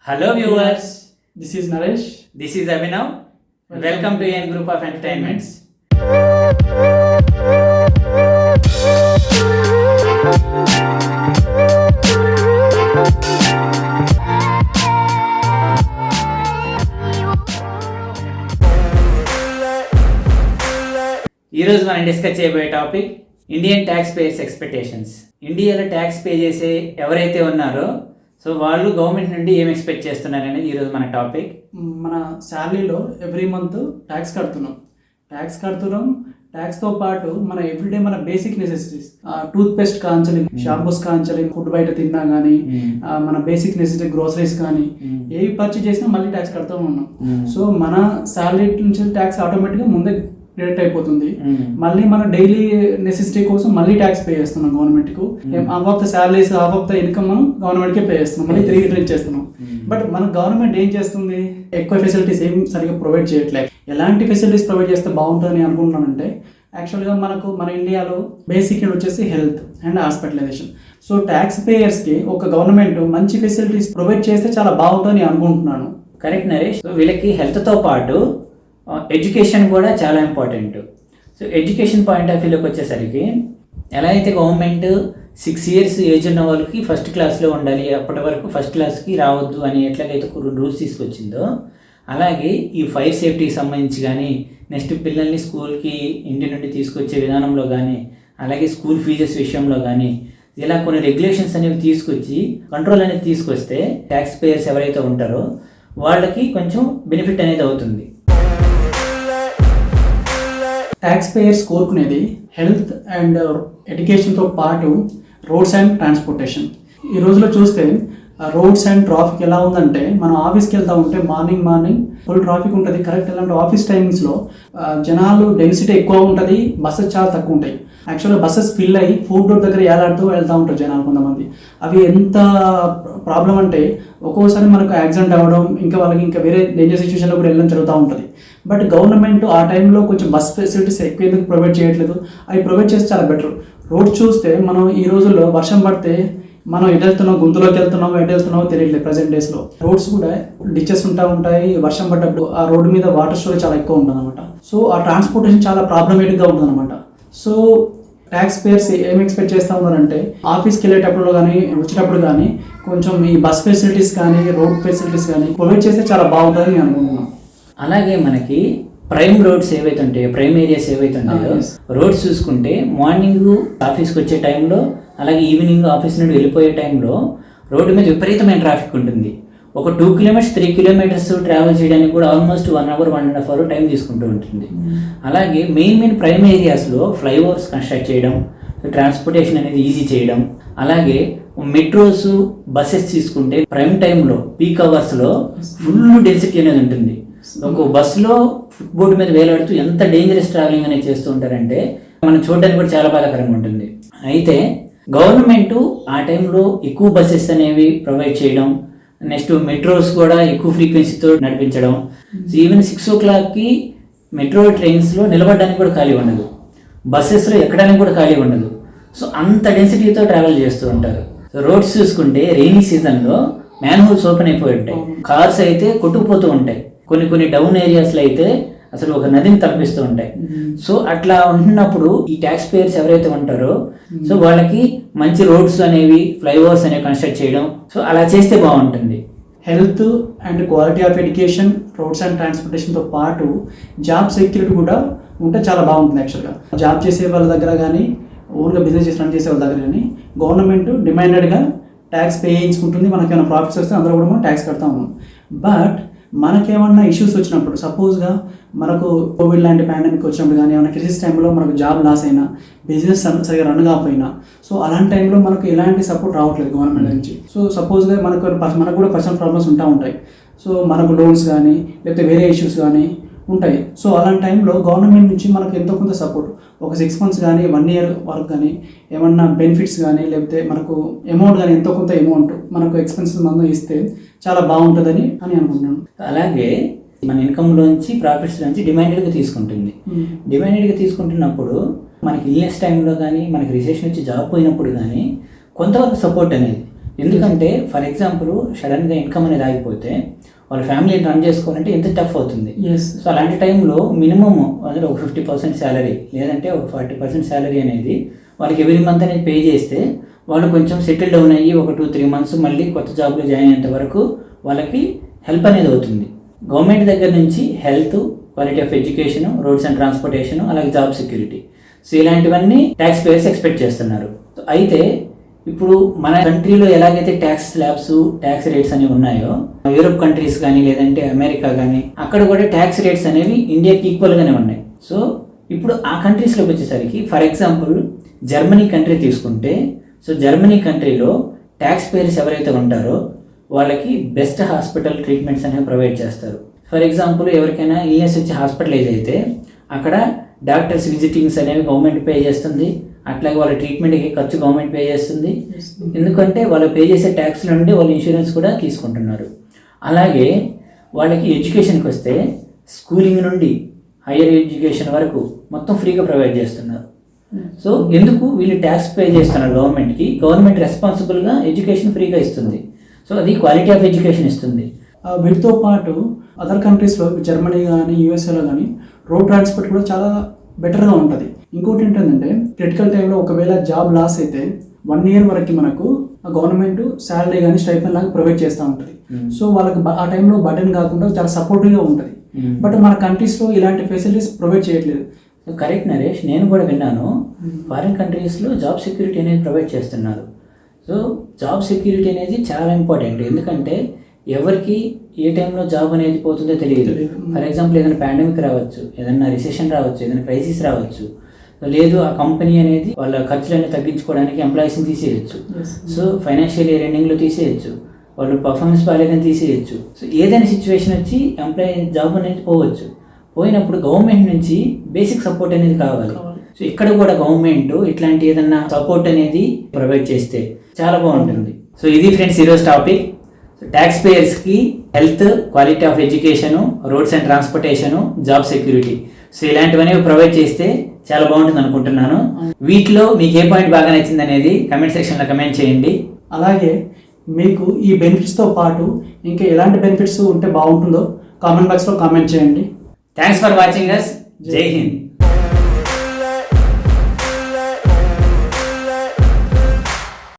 Hello viewers, This is Naresh. this is Abhinav. Welcome to N Group of Entertainments. ఈరోజు మనం discuss చేయబోయే topic Indian tax payers expectations. ఇండియాలో tax pay చేసే ఎవరైతే ఉన్నారో so వాళ్ళు గవర్నమెంట్ నుండి ఏం ఎక్స్పెక్ట్ చేస్తున్నారు అనేది ఈరోజు మన టాపిక్. మన శాలరీలో ఎవ్రీ మంత్ ట్యాక్స్ కడుతున్నాం. ట్యాక్స్తో పాటు మన ఎవ్రీడే మన బేసిక్ నెసెసిటీస్, టూత్ పేస్ట్ కాంచాలి, షాంపూస్ కాంచాలి, ఫుడ్ బయట తిన్నా కానీ మన బేసిక్ నెసెసిటీ గ్రోసరీస్ కానీ ఏవి పర్చేజ్ చేసినా మళ్ళీ ట్యాక్స్ కడుతూ ఉన్నాం. సో మన శాలరీ నుంచి ట్యాక్స్ ఆటోమేటిక్గా ముందే డిడక్ట్ అయిపోతుంది. మళ్ళీ మన డైలీ నెసెసిటీ కోసం మళ్ళీ ట్యాక్స్ పే చేస్తున్నాం గవర్నమెంట్ కు. Half of the salaries, half of the income మనం గవర్నమెంట్ కే పే చేస్తున్నాం, మళ్ళీ తిరిగి రిటర్న్ చేస్తున్నాం. బట్ మన గవర్నమెంట్ ఏం చేస్తుంది, ఎక్కువ ఫెసిలిటీస్ ఏం సరిగ్గా ప్రొవైడ్ చేయట్లేదు. ఎలాంటి ఫెసిలిటీస్ ప్రొవైడ్ చేస్తే బాగుంటుందని అనుకుంటున్నానంటే, యాక్చువల్గా మన ఇండియాలో బేసిక్ వచ్చేసి health and hospitalisation. So tax పేయర్స్కి ఒక గవర్నమెంట్ మంచి ఫెసిలిటీస్ ప్రొవైడ్ చేస్తే చాలా బాగుంటుందని అనుకుంటున్నాను. కరెక్ట్ నరేష్. వీళ్ళకి హెల్త్తో పాటు ఎడ్యుకేషన్ కూడా చాలా important. So education point of వ్యూలోకి వచ్చేసరికి ఎలా అయితే గవర్నమెంట్ 6 years ఏజ్ ఉన్న వాళ్ళకి ఫస్ట్ క్లాస్లో ఉండాలి, అప్పటి వరకు ఫస్ట్ క్లాస్కి రావద్దు అని ఎట్లాగైతే రూల్స్ తీసుకొచ్చిందో, అలాగే ఈ ఫైర్ సేఫ్టీకి సంబంధించి కానీ, నెక్స్ట్ పిల్లల్ని స్కూల్కి ఇంటి నుండి తీసుకొచ్చే విధానంలో కానీ, అలాగే స్కూల్ ఫీజెస్ విషయంలో కానీ ఇలా కొన్ని రెగ్యులేషన్స్ అనేవి తీసుకొచ్చి కంట్రోల్ అనేది తీసుకొస్తే ట్యాక్స్ పేయర్స్ ఎవరైతే ఉంటారో వాళ్ళకి కొంచెం బెనిఫిట్ అనేది అవుతుంది. ట్యాక్స్ పేయర్స్ కోరుకునేది హెల్త్ అండ్ ఎడ్యుకేషన్తో పాటు రోడ్స్ అండ్ ట్రాన్స్పోర్టేషన్. ఈ రోజులో చూస్తే రోడ్స్ అండ్ ట్రాఫిక్ ఎలా ఉందంటే, మనం ఆఫీస్కి వెళ్తా ఉంటే మార్నింగ్ ఫుల్ ట్రాఫిక్ ఉంటుంది. కరెక్ట్ ఎలాంటి ఆఫీస్ టైమింగ్స్లో జనాలు డెన్సిటీ ఎక్కువ ఉంటుంది, బస్సెస్ చాలా తక్కువ ఉంటాయి. యాక్చువల్గా బస్సెస్ ఫిల్ అయ్యి ఫుడ్ డోర్ దగ్గర ఏలాడుతూ వెళ్తూ ఉంటారు జనాలు కొంతమంది. అవి ఎంత ప్రాబ్లం అంటే, ఒక్కోసారి మనకు యాక్సిడెంట్ అవ్వడం, ఇంకా వాళ్ళకి ఇంకా వేరే డేంజర్ సిచ్యువేషన్లో కూడా వెళ్ళడం జరుగుతూ ఉంటుంది. బట్ గవర్నమెంట్ ఆ టైంలో కొంచెం బస్ ఫెసిలిటీస్ ఎక్కువ ఎందుకు ప్రొవైడ్ చేయట్లేదు? అవి ప్రొవైడ్ చేస్తే చాలా బెటర్. రోడ్ చూస్తే మనం ఈ రోజుల్లో వర్షం పడితే మనం ఎటు వెళ్తున్నాం, గుంతులోకి వెళ్తున్నాం, ఎటు వెళ్తున్నామో తెలియట్లేదు. ప్రజెంట్ డేస్లో రోడ్స్ కూడా డిచెస్ ఉంటాయి. వర్షం పడ్డప్పుడు ఆ రోడ్డు మీద వాటర్ స్టోరేజ్ చాలా ఎక్కువ ఉంటుంది అనమాట. సో ఆ ట్రాన్స్పోర్టేషన్ చాలా ప్రాబ్లమేటిక్గా ఉంటుంది అనమాట. సో ట్యాక్స్ పేయర్స్ ఏం ఎక్స్పెక్ట్ చేస్తూ ఉన్నారంటే, ఆఫీస్కి వెళ్ళేటప్పుడు కానీ వచ్చేటప్పుడు కానీ కొంచెం ఈ బస్ ఫెసిలిటీస్ కానీ రోడ్ ఫెసిలిటీస్ కానీ ప్రొవైడ్ చేస్తే చాలా బాగుంటుందని నేను అనుకుంటున్నాను. అలాగే మనకి ప్రైమ్ రోడ్స్ ఏవైతే ఉంటాయో, ప్రైమ్ ఏరియాస్ ఏవైతే ఉంటాయో, రోడ్స్ చూసుకుంటే మార్నింగ్ ఆఫీస్కి వచ్చే టైంలో, అలాగే ఈవినింగ్ ఆఫీస్ నుండి వెళ్ళిపోయే టైంలో రోడ్డు మీద విపరీతమైన ట్రాఫిక్ ఉంటుంది. ఒక 2 kilometers 3 kilometers ట్రావెల్ చేయడానికి కూడా ఆల్మోస్ట్ 1 hour 1.5 hour టైం తీసుకుంటూ ఉంటుంది. అలాగే మెయిన్ ప్రైమ్ ఏరియాస్లో ఫ్లైఓవర్స్ కన్స్ట్రక్ట్ చేయడం, ట్రాన్స్పోర్టేషన్ అనేది ఈజీ చేయడం, అలాగే మెట్రోస్, బస్సెస్ తీసుకుంటే ప్రైమ్ టైంలో పీక్ అవర్స్లో ఫుల్ డెన్సిటీ అనేది ఉంటుంది. ఒక బస్సులో ఫుట్ బోర్డు మీద వేలాడుతూ ఎంత డేంజరస్ ట్రావెలింగ్ అనేది చేస్తూ ఉంటారంటే మనం చూడడానికి కూడా చాలా బాధాకరంగా ఉంటుంది. అయితే గవర్నమెంట్ ఆ టైంలో ఎక్కువ బస్సెస్ అనేవి ప్రొవైడ్ చేయడం, నెక్స్ట్ మెట్రోస్ కూడా ఎక్కువ ఫ్రీక్వెన్సీతో నడిపించడం. ఈవెన్ 6 o'clockకి మెట్రో ట్రైన్స్లో నిలబడడానికి కూడా ఖాళీ ఉండదు, బస్సెస్లో ఎక్కడానికి కూడా ఖాళీ ఉండదు. సో అంత డెన్సిటీతో ట్రావెల్ చేస్తూ ఉంటారు. రోడ్స్ చూసుకుంటే రెయినీ సీజన్లో మ్యాన్ హోల్స్ ఓపెన్ అయిపోయి ఉంటాయి, కార్స్ అయితే కొట్టుకుపోతూ ఉంటాయి. కొన్ని డౌన్ ఏరియాస్లో అయితే అసలు ఒక నదిని తప్పిస్తూ ఉంటాయి. సో అట్లా ఉంటున్నప్పుడు ఈ ట్యాక్స్ పేయర్స్ ఎవరైతే ఉంటారో సో వాళ్ళకి మంచి రోడ్స్ అనేవి, ఫ్లైఓవర్స్ అనేవి కన్స్ట్రక్ట్ చేయడం, సో అలా చేస్తే బాగుంటుంది. Health and quality of education, roads and ట్రాన్స్పోర్టేషన్తో పాటు జాబ్ సెక్యూరిటీ కూడా ఉంటే చాలా బాగుంటుంది. యాక్చువల్గా జాబ్ చేసే వాళ్ళ దగ్గర కానీ, ఓన్గా బిజినెస్ రన్ చేసే వాళ్ళ దగ్గర కానీ గవర్నమెంట్ డిమాండెడ్గా ట్యాక్స్ పే చేయించుకుంటుంది. మనకేమైనా ప్రాఫిట్స్ వస్తే అందులో కూడా మనం ట్యాక్స్ కడతా ఉన్నాం. బట్ మనకేమన్నా ఇష్యూస్ వచ్చినప్పుడు, సపోజ్గా మనకు కోవిడ్ లాంటి పాండమిక్ వచ్చినప్పుడు కానీ, ఏమైనా క్రిసిస్ టైంలో మనకు జాబ్ లాస్ అయినా, బిజినెస్ సరిగా రన్ కాకపోయినా, సో అలాంటి టైంలో మనకు ఎలాంటి సపోర్ట్ రావట్లేదు గవర్నమెంట్ నుంచి. సో సపోజ్గా మనకు కూడా పర్సనల్ ప్రాబ్లమ్స్ ఉంటాయి. సో మనకు లోన్స్ కానీ లేకపోతే వేరే ఇష్యూస్ కానీ ఉంటాయి. సో అలాంటి టైంలో గవర్నమెంట్ నుంచి మనకు ఎంతో కొంత సపోర్ట్, ఒక 6 months కానీ 1 year వరకు కానీ ఏమన్నా బెనిఫిట్స్ కానీ, లేకపోతే మనకు అమౌంట్ కానీ ఎంతో కొంత అమౌంట్ మనకు ఎక్స్పెన్సెస్ మందు ఇస్తే చాలా బాగుంటుందని అనుకుంటున్నాను. అలాగే మన ఇన్కమ్లోంచి, ప్రాఫిట్స్లోంచి డిమాండెడ్గా తీసుకుంటుంది. డిమాండెడ్గా తీసుకుంటున్నప్పుడు మనకి ఇల్నెస్ టైంలో కానీ, మనకి రిసెషన్ వచ్చి జాబ్ పోయినప్పుడు కానీ కొంతవరకు సపోర్ట్ అనేది, ఎందుకంటే ఫర్ ఎగ్జాంపుల్ సడన్గా ఇన్కమ్ అనేది ఆగిపోతే వాళ్ళ ఫ్యామిలీని రన్ చేసుకోవాలంటే ఎంత టఫ్ అవుతుంది. ఎస్. సో అలాంటి టైంలో మినిమమ్ అందులో ఒక 50% శాలరీ లేదంటే ఒక 40% శాలరీ అనేది వాళ్ళకి ఎవ్రీ మంత్ అనేది పే చేస్తే వాళ్ళు కొంచెం సెటిల్ డౌన్ అయ్యి ఒక 2-3 మంత్స్ మళ్ళీ కొత్త జాబ్లో జాయిన్ అయ్యేంత వరకు వాళ్ళకి హెల్ప్ అనేది అవుతుంది. గవర్నమెంట్ దగ్గర నుంచి health, quality of education, roads and transportation, అలాగే జాబ్ సెక్యూరిటీ, సో ఇలాంటివన్నీ ట్యాక్స్ పేయర్స్ ఎక్స్పెక్ట్ చేస్తున్నారు. అయితే ఇప్పుడు మన కంట్రీలో ఎలాగైతే ట్యాక్స్ స్లాబ్స్, ట్యాక్స్ రేట్స్ అనేవి ఉన్నాయో యూరోప్ కంట్రీస్ కానీ లేదంటే అమెరికా కానీ అక్కడ కూడా ట్యాక్స్ రేట్స్ అనేవి ఇండియాకి ఈక్వల్గానే ఉన్నాయి. సో ఇప్పుడు ఆ కంట్రీస్లోకి వచ్చేసరికి ఫర్ ఎగ్జాంపుల్ జర్మనీ కంట్రీ తీసుకుంటే, సో జర్మనీ కంట్రీలో ట్యాక్స్ పేయర్స్ ఎవరైతే ఉంటారో వాళ్ళకి బెస్ట్ హాస్పిటల్ ట్రీట్మెంట్స్ అనేవి ప్రొవైడ్ చేస్తారు. ఫర్ ఎగ్జాంపుల్ ఎవరికైనా ఇల్నెస్ వచ్చి హాస్పిటలైజ్ అయితే అక్కడ డాక్టర్స్ విజిటింగ్స్ అనేవి గవర్నమెంట్ పే చేస్తుంది, అట్లాగే వాళ్ళ ట్రీట్మెంట్కి ఖర్చు గవర్నమెంట్ పే చేస్తుంది. ఎందుకంటే వాళ్ళు పే చేసే ట్యాక్స్ నుండి వాళ్ళు ఇన్సూరెన్స్ కూడా తీసుకుంటున్నారు. అలాగే వాళ్ళకి ఎడ్యుకేషన్కి వస్తే స్కూలింగ్ నుండి హయ్యర్ ఎడ్యుకేషన్ వరకు మొత్తం ఫ్రీగా ప్రొవైడ్ చేస్తున్నారు. సో ఎందుకు వీళ్ళు ట్యాక్స్ పే చేస్తున్నారు గవర్నమెంట్కి, గవర్నమెంట్ రెస్పాన్సిబుల్గా ఎడ్యుకేషన్ ఫ్రీగా ఇస్తుంది. సో అది క్వాలిటీ ఆఫ్ ఎడ్యుకేషన్ ఇస్తుంది. వీటితో పాటు అదర్ కంట్రీస్లో జర్మనీ కానీ యూఎస్ఏలో కానీ రోడ్ ట్రాన్స్పోర్ట్ కూడా చాలా బెటర్గా ఉంటుంది. ఇంకోటి ఏంటంటే క్రిటికల్ టైంలో ఒకవేళ జాబ్ లాస్ అయితే 1 year వరకు మనకు గవర్నమెంట్ శాలరీ కానీ స్టైపెండ్ లాగా ప్రొవైడ్ చేస్తూ ఉంటుంది. సో వాళ్ళకి ఆ టైంలో బర్డెన్ కాకుండా చాలా సపోర్టివ్గా ఉంటుంది. బట్ మన కంట్రీస్లో ఇలాంటి ఫెసిలిటీస్ ప్రొవైడ్ చేయట్లేదు. కరెక్ట్ నరేష్, నేను కూడా విన్నాను ఫారిన్ కంట్రీస్లో జాబ్ సెక్యూరిటీ అనేది ప్రొవైడ్ చేస్తున్నారు. సో జాబ్ సెక్యూరిటీ అనేది చాలా ఇంపార్టెంట్. ఎందుకంటే ఎవరికి ఏ టైంలో జాబ్ అనేది పోతుందో తెలియదు. ఫర్ ఎగ్జాంపుల్ ఏదైనా పాండమిక్ రావచ్చు, ఏదైనా రిసెషన్ రావచ్చు, ఏదైనా క్రైసిస్ రావచ్చు, లేదు ఆ కంపెనీ అనేది వాళ్ళ ఖర్చులన్నీ తగ్గించుకోవడానికి ఎంప్లాయీస్ని తీసేయచ్చు. సో ఫైనాన్షియల్ ఇయర్ ఎండింగ్లో తీసేయచ్చు, వాళ్ళు పర్ఫార్మెన్స్ బాగాలేదని తీసేయచ్చు. సో ఏదైనా సిచ్యువేషన్ వచ్చి ఎంప్లాయీ జాబ్ అనేది పోవచ్చు. పోయినప్పుడు గవర్నమెంట్ నుంచి బేసిక్ సపోర్ట్ అనేది కావాలి. సో ఇక్కడ కూడా గవర్నమెంట్ ఇట్లాంటి ఏదన్నా సపోర్ట్ అనేది ప్రొవైడ్ చేస్తే చాలా బాగుంటుంది. సో ఇది ఫ్రెండ్స్ ఈరోజు టాపిక్. ట్యాక్స్ పేయర్స్కి health, quality of education, roads and transportation, job security, so ఇలాంటివన్నీ ప్రొవైడ్ చేస్తే చాలా బాగుంటుంది అనుకుంటున్నాను. వీటిలో మీకు ఏ పాయింట్ బాగా నచ్చింది అనేది కమెంట్ సెక్షన్లో కమెంట్ చేయండి. అలాగే మీకు ఈ బెనిఫిట్స్తో పాటు ఇంకా ఎలాంటి బెనిఫిట్స్ ఉంటే బాగుంటుందో కామెంట్ బాక్స్లో కామెంట్ చేయండి. Thanks for watching us. జై హింద్.